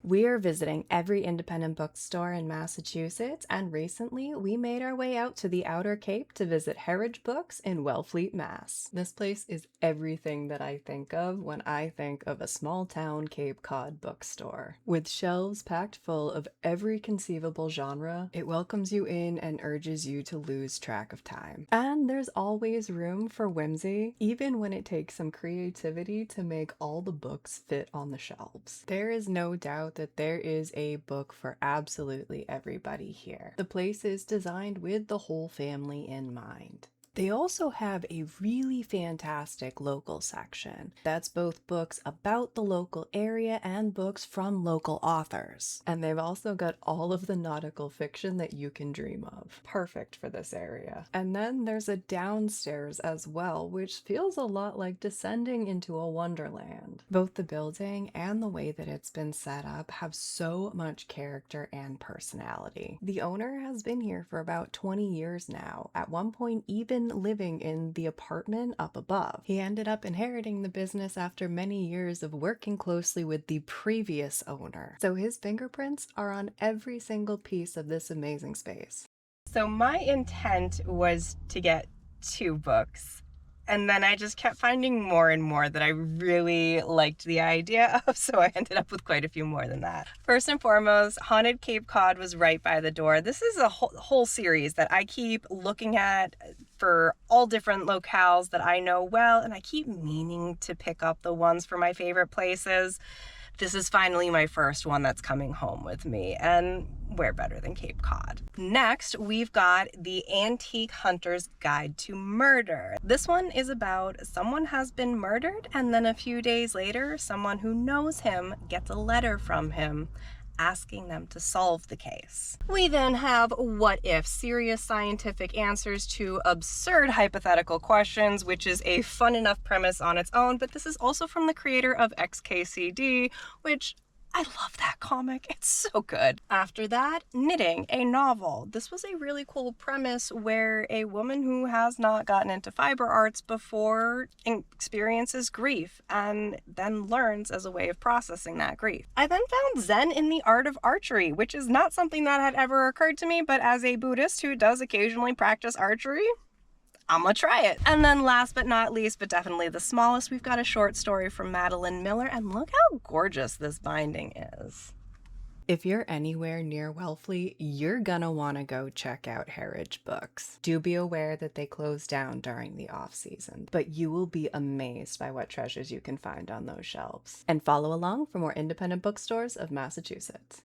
We are visiting every independent bookstore in Massachusetts, and recently we made our way out to the Outer Cape to visit Herridge Books in Wellfleet, Mass. This place is everything that I think of when I think of a small town Cape Cod bookstore. With shelves packed full of every conceivable genre, it welcomes you in and urges you to lose track of time. And there's always room for whimsy, even when it takes some creativity to make all the books fit on the shelves. There is no doubt that there is a book for absolutely everybody here. The place is designed with the whole family in mind. They also have a really fantastic local section that's both books about the local area and books from local authors. And they've also got all of the nautical fiction that you can dream of. Perfect for this area. And then there's a downstairs as well, which feels a lot like descending into a wonderland. Both the building and the way that it's been set up have so much character and personality. The owner has been here for about 20 years now, at one point even living in the apartment up above. He ended up inheriting the business after many years of working closely with the previous owner. So his fingerprints are on every single piece of this amazing space. So my intent was to get 2 books, and then I just kept finding more and more that I really liked the idea of, so I ended up with quite a few more than that. First and foremost, Haunted Cape Cod was right by the door. This is a whole series that I keep looking at for all different locales that I know well, and I keep meaning to pick up the ones for my favorite places. This is finally my first one that's coming home with me, and where better than Cape Cod? Next, we've got The Antique Hunter's Guide to Murder. This one is about someone has been murdered, and then a few days later, someone who knows him gets a letter from him asking them to solve the case. We then have What If? Serious scientific answers to absurd hypothetical questions, which is a fun enough premise on its own, but this is also from the creator of XKCD, which I love that comic. It's so good. After that, Knitting, a novel. This was a really cool premise where a woman who has not gotten into fiber arts before experiences grief and then learns as a way of processing that grief. I then found Zen in the Art of Archery, which is not something that had ever occurred to me, but as a Buddhist who does occasionally practice archery, I'm gonna try it. And then last but not least, but definitely the smallest, we've got a short story from Madeline Miller, and look how gorgeous this binding is. If you're anywhere near Wellfleet, you're gonna want to go check out Herridge Books. Do be aware that they close down during the off-season, but you will be amazed by what treasures you can find on those shelves. And follow along for more independent bookstores of Massachusetts.